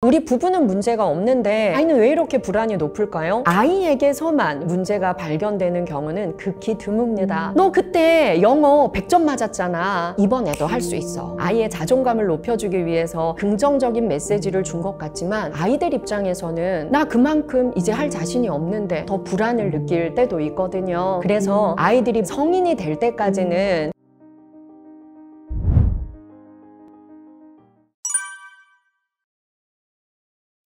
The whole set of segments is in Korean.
우리 부부는 문제가 없는데 아이는 왜 이렇게 불안이 높을까요? 아이에게서만 문제가 발견되는 경우는 극히 드뭅니다. 너 그때 영어 100점 맞았잖아. 이번에도 할 수 있어. 아이의 자존감을 높여주기 위해서 긍정적인 메시지를 준 것 같지만 아이들 입장에서는 나 그만큼 이제 할 자신이 없는데 더 불안을 느낄 때도 있거든요. 그래서 아이들이 성인이 될 때까지는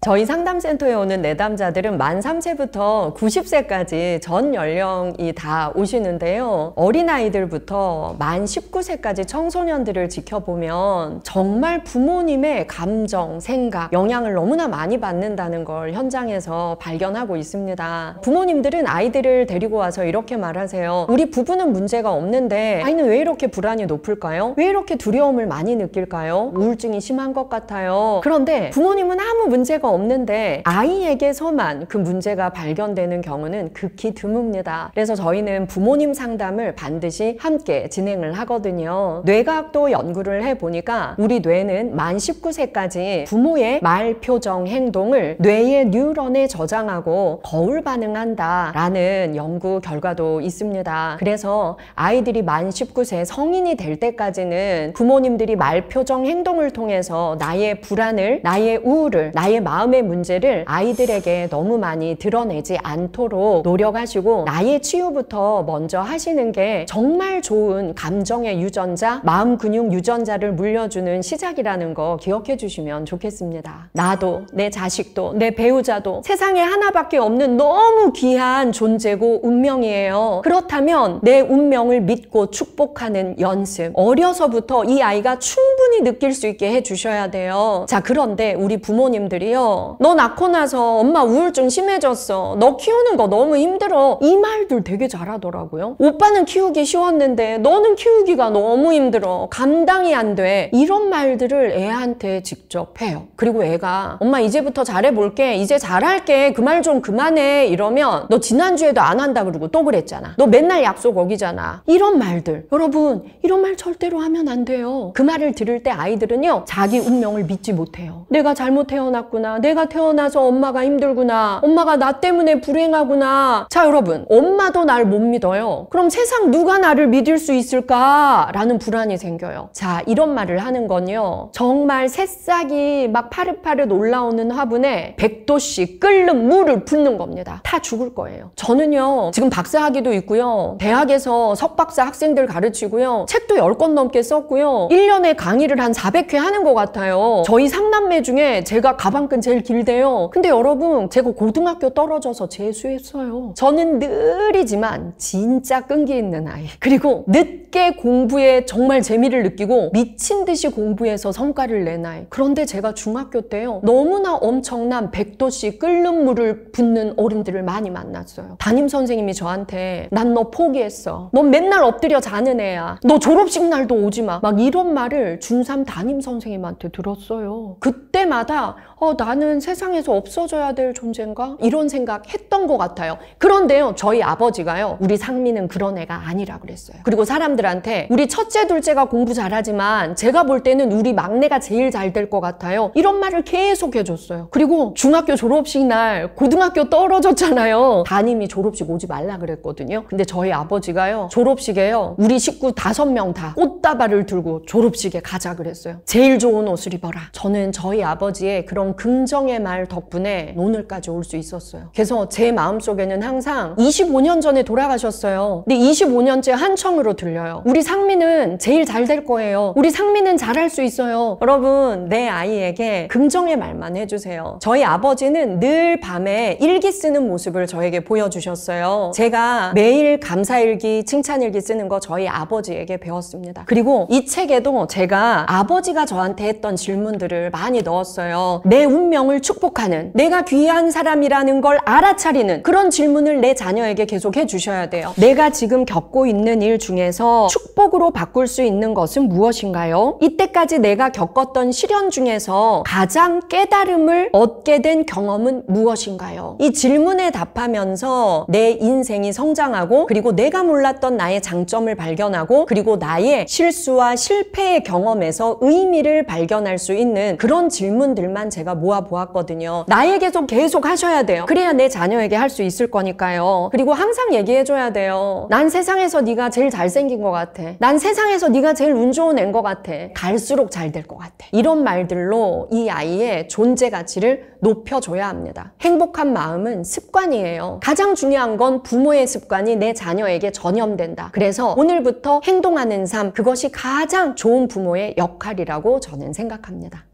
저희 상담센터에 오는 내담자들은 만 3세부터 90세까지 전 연령이 다 오시는데요. 어린아이들부터 만 19세까지 청소년들을 지켜보면 정말 부모님의 감정, 생각, 영향을 너무나 많이 받는다는 걸 현장에서 발견하고 있습니다. 부모님들은 아이들을 데리고 와서 이렇게 말하세요. 우리 부부는 문제가 없는데 아이는 왜 이렇게 불안이 높을까요? 왜 이렇게 두려움을 많이 느낄까요? 우울증이 심한 것 같아요. 그런데 부모님은 아무 문제가 없는데 아이에게서만 그 문제가 발견되는 경우는 극히 드뭅니다. 그래서 저희는 부모님 상담을 반드시 함께 진행을 하거든요. 뇌과학도 연구를 해보니까 우리 뇌는 만 19세까지 부모의 말, 표정, 행동을 뇌의 뉴런에 저장하고 거울 반응한다 라는 연구 결과도 있습니다. 그래서 아이들이 만 19세 성인이 될 때까지는 부모님들이 말, 표정, 행동을 통해서 나의 불안을, 나의 우울을, 나의 마음의 문제를 아이들에게 너무 많이 드러내지 않도록 노력하시고 나의 치유부터 먼저 하시는 게 정말 좋은 감정의 유전자, 마음 근육 유전자를 물려주는 시작이라는 거 기억해 주시면 좋겠습니다. 나도, 내 자식도, 내 배우자도 세상에 하나밖에 없는 너무 귀한 존재고 운명이에요. 그렇다면 내 운명을 믿고 축복하는 연습, 어려서부터 이 아이가 충분히 느낄 수 있게 해주셔야 돼요. 자, 그런데 우리 부모님들이요, 너 낳고 나서 엄마 우울증 심해졌어, 너 키우는 거 너무 힘들어, 이 말들 되게 잘하더라고요. 오빠는 키우기 쉬웠는데 너는 키우기가 너무 힘들어, 감당이 안 돼, 이런 말들을 애한테 직접 해요. 그리고 애가 엄마 이제부터 잘해볼게, 이제 잘할게, 그 말 좀 그만해 이러면 너 지난주에도 안 한다 그러고 또 그랬잖아, 너 맨날 약속 어기잖아, 이런 말들. 여러분, 이런 말 절대로 하면 안 돼요. 그 말을 들을 때 아이들은요, 자기 운명을 믿지 못해요. 내가 잘못 태어났구나, 내가 태어나서 엄마가 힘들구나, 엄마가 나 때문에 불행하구나. 자, 여러분, 엄마도 날 못 믿어요. 그럼 세상 누가 나를 믿을 수 있을까라는 불안이 생겨요. 자, 이런 말을 하는 건요, 정말 새싹이 막 파릇파릇 올라오는 화분에 100도씩 끓는 물을 붓는 겁니다. 다 죽을 거예요. 저는요, 지금 박사학위도 있고요, 대학에서 석박사 학생들 가르치고요, 책도 10권 넘게 썼고요, 1년에 강의를 한 400회 하는 것 같아요. 저희 3남매 중에 제가 가방끈 제일 길대요. 근데 여러분, 제가 고등학교 떨어져서 재수했어요. 저는 느리지만 진짜 끈기 있는 아이, 그리고 늦게 공부에 정말 재미를 느끼고 미친 듯이 공부해서 성과를 낸 아이. 그런데 제가 중학교 때요, 너무나 엄청난 100도씩 끓는 물을 붓는 어른들을 많이 만났어요. 담임선생님이 저한테 난 너 포기했어, 넌 맨날 엎드려 자는 애야, 너 졸업식 날도 오지 마, 막 이런 말을 중3 담임선생님한테 들었어요. 그때마다 나는 세상에서 없어져야 될 존재인가? 이런 생각 했던 것 같아요. 그런데요, 저희 아버지가요, 우리 상미는 그런 애가 아니라 그랬어요. 그리고 사람들한테 우리 첫째, 둘째가 공부 잘하지만 제가 볼 때는 우리 막내가 제일 잘 될 것 같아요, 이런 말을 계속 해줬어요. 그리고 중학교 졸업식 날 고등학교 떨어졌잖아요. 담임이 졸업식 오지 말라 그랬거든요. 근데 저희 아버지가요, 졸업식에요, 우리 식구 5명 다 꽃다발을 들고 졸업식에 가자 그랬어요. 제일 좋은 옷을 입어라. 저는 저희 아버지의 그런 긍정의 말 덕분에 오늘까지 올 수 있었어요. 그래서 제 마음속에는 항상 25년 전에 돌아가셨어요. 근데 25년째 한청으로 들려요. 우리 상미는 제일 잘 될 거예요, 우리 상미는 잘할 수 있어요. 여러분, 내 아이에게 긍정의 말만 해주세요. 저희 아버지는 늘 밤에 일기 쓰는 모습을 저에게 보여주셨어요. 제가 매일 감사일기, 칭찬일기 쓰는 거 저희 아버지에게 배웠습니다. 그리고 이 책에도 제가 아버지가 저한테 했던 질문들을 많이 넣었어요. 내 운명을 축복하는, 내가 귀한 사람이라는 걸 알아차리는 그런 질문을 내 자녀에게 계속 해주셔야 돼요. 내가 지금 겪고 있는 일 중에서 축복으로 바꿀 수 있는 것은 무엇인가요? 이때까지 내가 겪었던 시련 중에서 가장 깨달음을 얻게 된 경험은 무엇인가요? 이 질문에 답하면서 내 인생이 성장하고, 그리고 내가 몰랐던 나의 장점을 발견하고, 그리고 나의 실수와 실패의 경험에서 의미를 발견할 수 있는 그런 질문들만 제가 제가 모아보았거든요. 나에게도 계속 하셔야 돼요. 그래야 내 자녀에게 할 수 있을 거니까요. 그리고 항상 얘기해줘야 돼요. 난 세상에서 네가 제일 잘생긴 것 같아. 난 세상에서 네가 제일 운 좋은 애인 것 같아. 갈수록 잘 될 것 같아. 이런 말들로 이 아이의 존재 가치를 높여줘야 합니다. 행복한 마음은 습관이에요. 가장 중요한 건 부모의 습관이 내 자녀에게 전염된다. 그래서 오늘부터 행동하는 삶, 그것이 가장 좋은 부모의 역할이라고 저는 생각합니다.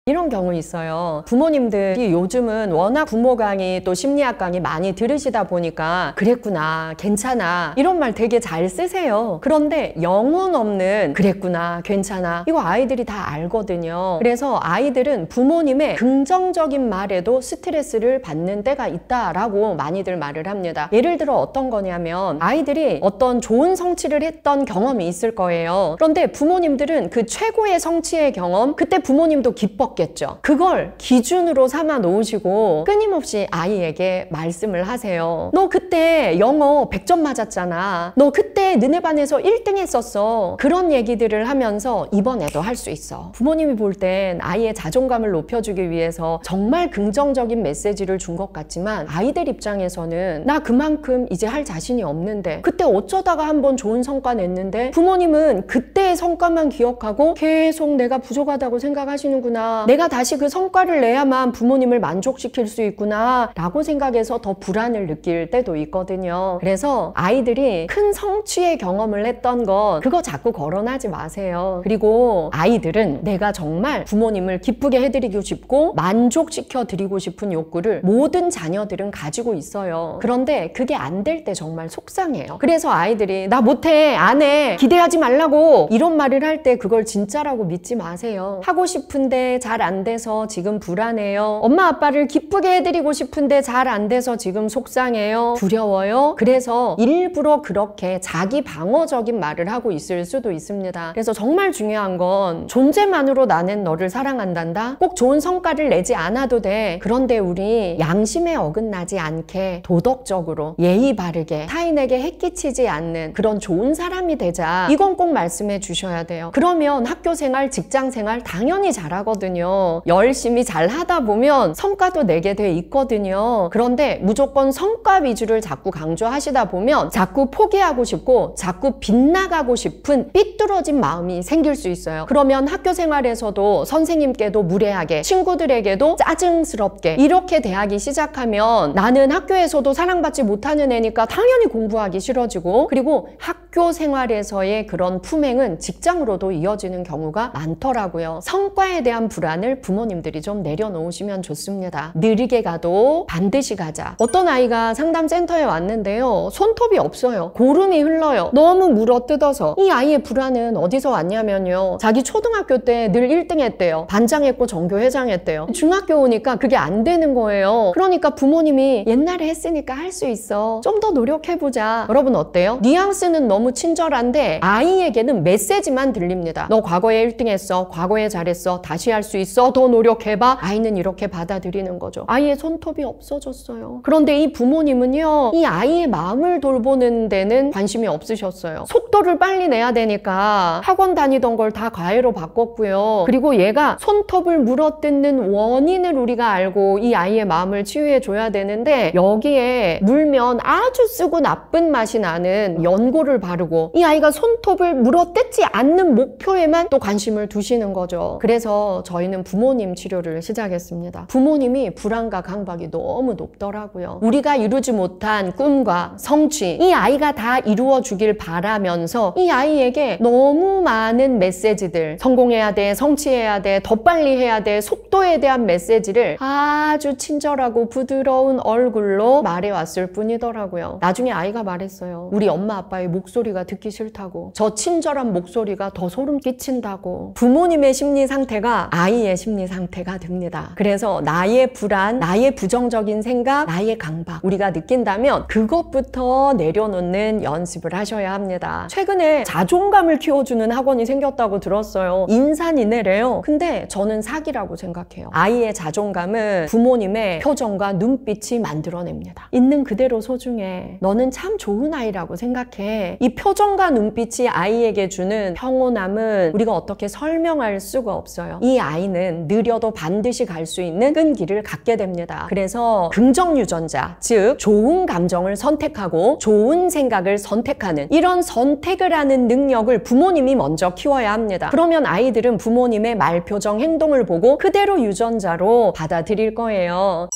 이런 경우 있어요. 부모님들이 요즘은 워낙 부모 강의 또 심리학 강의 많이 들으시다 보니까 그랬구나, 괜찮아 이런 말 되게 잘 쓰세요. 그런데 영혼 없는 그랬구나, 괜찮아 이거 아이들이 다 알거든요. 그래서 아이들은 부모님의 긍정적인 말에도 스트레스를 받는 때가 있다라고 많이들 말을 합니다. 예를 들어 어떤 거냐면 아이들이 어떤 좋은 성취를 했던 경험이 있을 거예요. 그런데 부모님들은 그 최고의 성취의 경험, 그때 부모님도 기뻤겠죠. 그걸 기준으로 삼아 놓으시고 끊임없이 아이에게 말씀을 하세요. 너 그때 영어 100점 맞았잖아. 너 그때 너네 반에서 1등 했었어. 그런 얘기들을 하면서 이번에도 할 수 있어. 부모님이 볼 땐 아이의 자존감을 높여주기 위해서 정말 긍정적인 메시지를 준 것 같지만 아이들 입장에서는 나 그만큼 이제 할 자신이 없는데 그때 어쩌다가 한번 좋은 성과 냈는데 부모님은 그때의 성과만 기억하고 계속 내가 부족하다고 생각하시는구나. 내가 다시 그 성과를 내야만 부모님을 만족시킬 수 있구나 라고 생각해서 더 불안을 느낄 때도 있거든요. 그래서 아이들이 큰 성취의 경험을 했던 것 그거 자꾸 거론하지 마세요. 그리고 아이들은 내가 정말 부모님을 기쁘게 해드리고 싶고 만족시켜 드리고 싶은 욕구를 모든 자녀들은 가지고 있어요. 그런데 그게 안 될 때 정말 속상해요. 그래서 아이들이 나 못해, 안 해, 기대하지 말라고 이런 말을 할 때 그걸 진짜라고 믿지 마세요. 하고 싶은데 잘 안 돼서 지금 불안해요. 엄마 아빠를 기쁘게 해드리고 싶은데 잘 안 돼서 지금 속상해요. 두려워요. 그래서 일부러 그렇게 자기 방어적인 말을 하고 있을 수도 있습니다. 그래서 정말 중요한 건 존재만으로 나는 너를 사랑한단다. 꼭 좋은 성과를 내지 않아도 돼. 그런데 우리 양심에 어긋나지 않게 도덕적으로 예의 바르게 타인에게 해끼치지 않는 그런 좋은 사람이 되자. 이건 꼭 말씀해 주셔야 돼요. 그러면 학교생활, 직장생활 당연히 잘하거든요. 열심히 잘 하다 보면 성과도 내게 돼 있거든요. 그런데 무조건 성과 위주를 자꾸 강조하시다 보면 자꾸 포기하고 싶고 자꾸 빗나가고 싶은 삐뚤어진 마음이 생길 수 있어요. 그러면 학교 생활에서도 선생님께도 무례하게 친구들에게도 짜증스럽게 이렇게 대하기 시작하면 나는 학교에서도 사랑받지 못하는 애니까 당연히 공부하기 싫어지고 그리고 학교 생활에서의 그런 품행은 직장으로도 이어지는 경우가 많더라고요. 성과에 대한 불안을 부모님들이 좀 내려놓으시면 좋습니다. 느리게 가도 반드시 가자. 어떤 아이가 상담센터에 왔는데요. 손톱이 없어요. 고름이 흘러요. 너무 물어뜯어서. 이 아이의 불안은 어디서 왔냐면요. 자기 초등학교 때 늘 1등 했대요. 반장했고 전교회장했대요. 중학교 오니까 그게 안 되는 거예요. 그러니까 부모님이 옛날에 했으니까 할 수 있어. 좀 더 노력해보자. 여러분 어때요? 뉘앙스는 너무 친절한데 아이에게는 메시지만 들립니다. 너 과거에 1등 했어. 과거에 잘했어. 다시 할 수 있어. 더 노력해봐. 아이는 이렇게 받아들이는 거죠. 아이의 손톱이 없어졌어요. 그런데 이 부모님은요. 이 아이의 마음을 돌보는 데는 관심이 없으셨어요. 속도를 빨리 내야 되니까 학원 다니던 걸 다 과외로 바꿨고요. 그리고 얘가 손톱을 물어뜯는 원인을 우리가 알고 이 아이의 마음을 치유해 줘야 되는데 여기에 물면 아주 쓰고 나쁜 맛이 나는 연고를 바르고 이 아이가 손톱을 물어뜯지 않는 목표에만 또 관심을 두시는 거죠. 그래서 저희는 부모님 치료를 시작했습니다. 부모님이 불안과 강박이 너무 높더라고요. 우리가 이루지 못한 꿈과 성취 이 아이가 다 이루어 주길 바라면서 이 아이에게 너무 많은 메시지들 성공해야 돼, 성취해야 돼, 더 빨리 해야 돼, 속도에 대한 메시지를 아주 친절하고 부드러운 얼굴로 말해왔을 뿐이더라고요. 나중에 아이가 말했어요. 우리 엄마 아빠의 목소리가 듣기 싫다고. 저 친절한 목소리가 더 소름 끼친다고. 부모님의 심리 상태가 아이의 심리 상태가 됩니다. 그래서 나의 불안, 나의 부정적인 생각, 나의 강박 우리가 느낀다면 그것부터 내려놓는 연습을 하셔야 합니다. 최근에 자존감을 키워주는 학원이 생겼다고 들었어요. 인산인해래요. 근데 저는 사기라고 생각해요. 아이의 자존감은 부모님의 표정과 눈빛이 만들어냅니다. 있는 그대로 소중해. 너는 참 좋은 아이라고 생각해. 이 표정과 눈빛이 아이에게 주는 평온함은 우리가 어떻게 설명할 수가 없어요. 이 아이는 느려도 반드시 갈 수 있는 끈기를 갖게 됩니다. 그래서 긍정 유전자, 즉 좋은 감정을 선택하고 좋은 생각을 선택하는 이런 선택을 하는 능력을 부모님이 먼저 키워야 합니다. 그러면 아이들은 부모님의 말, 표정, 행동을 보고 그대로 유전자로 받아들일 거예요.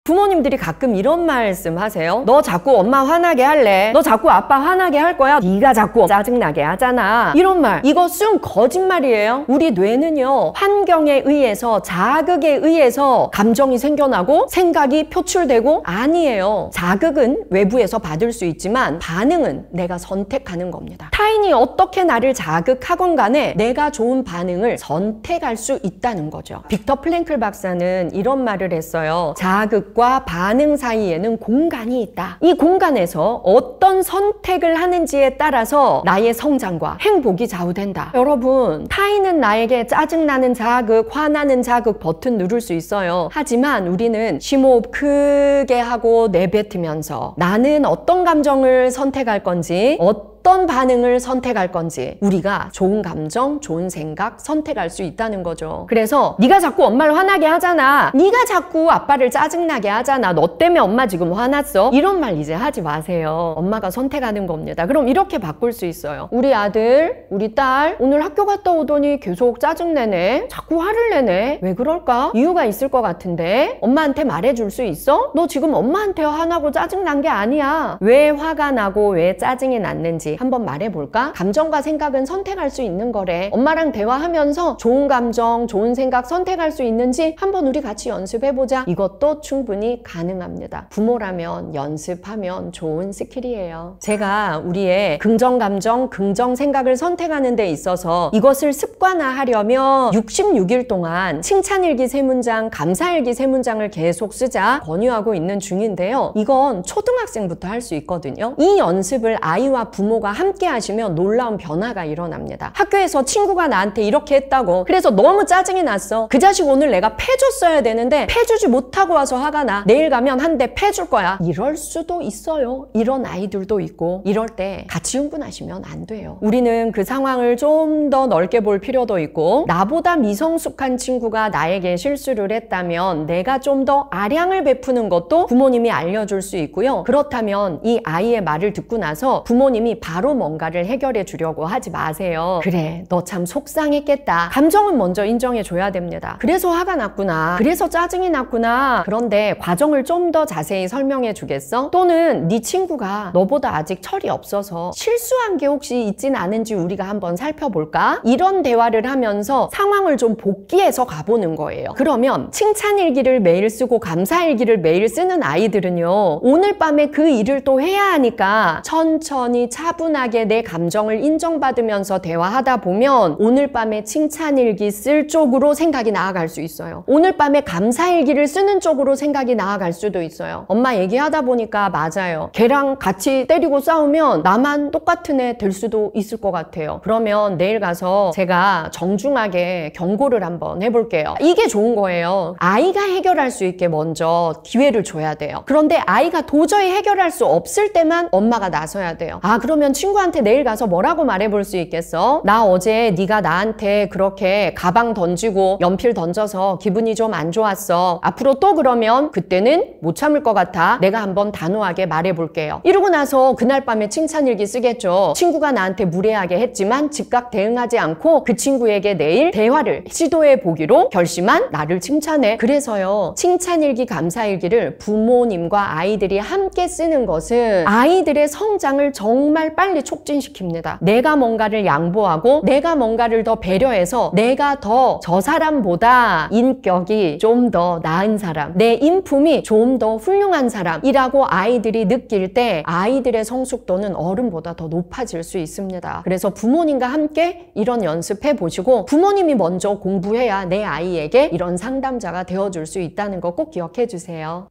부모님들이 가끔 이런 말씀 하세요. 너 자꾸 엄마 화나게 할래? 너 자꾸 아빠 화나게 할 거야? 네가 자꾸 짜증나게 하잖아. 이런 말, 이거 쑥 거짓말이에요. 우리 뇌는요, 환경에 의해서, 자극에 의해서 감정이 생겨나고 생각이 표출되고 아니에요. 자극은 외부에서 받을 수 있지만 반응은 내가 선택하는 겁니다. 타인이 어떻게 나를 자극하건 간에 내가 좋은 반응을 선택할 수 있다는 거죠. 빅터 플랭클 박사는 이런 말을 했어요. 자극 과 반응 사이에는 공간이 있다. 이 공간에서 어떤 선택을 하는지에 따라서 나의 성장과 행복이 좌우된다. 여러분, 타인은 나에게 짜증나는 자극, 화나는 자극 버튼 누를 수 있어요. 하지만 우리는 심호흡 크게 하고 내뱉으면서 나는 어떤 감정을 선택할 건지, 어떤 반응을 선택할 건지 우리가 좋은 감정, 좋은 생각 선택할 수 있다는 거죠. 그래서 네가 자꾸 엄마를 화나게 하잖아. 네가 자꾸 아빠를 짜증나게 하잖아. 너 때문에 엄마 지금 화났어? 이런 말 이제 하지 마세요. 엄마가 선택하는 겁니다. 그럼 이렇게 바꿀 수 있어요. 우리 아들, 우리 딸 오늘 학교 갔다 오더니 계속 짜증내네. 자꾸 화를 내네. 왜 그럴까? 이유가 있을 것 같은데 엄마한테 말해줄 수 있어? 너 지금 엄마한테 화나고 짜증난 게 아니야. 왜 화가 나고 왜 짜증이 났는지 한번 말해볼까? 감정과 생각은 선택할 수 있는 거래. 엄마랑 대화하면서 좋은 감정, 좋은 생각 선택할 수 있는지 한번 우리 같이 연습해보자. 이것도 충분히 가능합니다. 부모라면 연습하면 좋은 스킬이에요. 제가 우리의 긍정 감정, 긍정 생각을 선택하는 데 있어서 이것을 습관화하려면 66일 동안 칭찬일기 3문장, 감사일기 3문장을 계속 쓰자 권유하고 있는 중인데요. 이건 초등학생부터 할 수 있거든요. 이 연습을 아이와 부모가 함께 하시면 놀라운 변화가 일어납니다. 학교에서 친구가 나한테 이렇게 했다고 그래서 너무 짜증이 났어. 그 자식 오늘 내가 패줬어야 되는데 패주지 못하고 와서 화가 나. 내일 가면 한 대 패줄 거야. 이럴 수도 있어요. 이런 아이들도 있고 이럴 때 같이 흥분하시면 안 돼요. 우리는 그 상황을 좀 더 넓게 볼 필요도 있고 나보다 미성숙한 친구가 나에게 실수를 했다면 내가 좀 더 아량을 베푸는 것도 부모님이 알려줄 수 있고요. 그렇다면 이 아이의 말을 듣고 나서 부모님이 바로 뭔가를 해결해 주려고 하지 마세요. 그래, 너 참 속상했겠다. 감정은 먼저 인정해 줘야 됩니다. 그래서 화가 났구나. 그래서 짜증이 났구나. 그런데 과정을 좀 더 자세히 설명해 주겠어? 또는 네 친구가 너보다 아직 철이 없어서 실수한 게 혹시 있진 않은지 우리가 한번 살펴볼까? 이런 대화를 하면서 상황을 좀 복귀해서 가보는 거예요. 그러면 칭찬일기를 매일 쓰고 감사일기를 매일 쓰는 아이들은요, 오늘 밤에 그 일을 또 해야 하니까 천천히 차분하게 내 감정을 인정받으면서 대화하다 보면 오늘 밤에 칭찬일기 쓸 쪽으로 생각이 나아갈 수 있어요. 오늘 밤에 감사일기를 쓰는 쪽으로 생각이 나아갈 수도 있어요. 엄마 얘기하다 보니까 맞아요. 걔랑 같이 때리고 싸우면 나만 똑같은 애 될 수도 있을 것 같아요. 그러면 내일 가서 제가 정중하게 경고를 한번 해볼게요. 이게 좋은 거예요. 아이가 해결할 수 있게 먼저 기회를 줘야 돼요. 그런데 아이가 도저히 해결할 수 없을 때만 엄마가 나서야 돼요. 아, 그러면 친구한테 내일 가서 뭐라고 말해볼 수 있겠어? 나 어제 네가 나한테 그렇게 가방 던지고 연필 던져서 기분이 좀 안 좋았어. 앞으로 또 그러면 그때는 못 참을 것 같아. 내가 한번 단호하게 말해볼게요. 이러고 나서 그날 밤에 칭찬일기 쓰겠죠. 친구가 나한테 무례하게 했지만 즉각 대응하지 않고 그 친구에게 내일 대화를 시도해 보기로 결심한 나를 칭찬해. 그래서요, 칭찬일기, 감사일기를 부모님과 아이들이 함께 쓰는 것은 아이들의 성장을 정말 빨리 촉진시킵니다. 내가 뭔가를 양보하고 내가 뭔가를 더 배려해서 내가 더 저 사람보다 인격이 좀 더 나은 사람, 내 인품이 좀 더 훌륭한 사람이라고 아이들이 느낄 때 아이들의 성숙도는 어른보다 더 높아질 수 있습니다. 그래서 부모님과 함께 이런 연습해 보시고 부모님이 먼저 공부해야 내 아이에게 이런 상담자가 되어줄 수 있다는 거 꼭 기억해 주세요.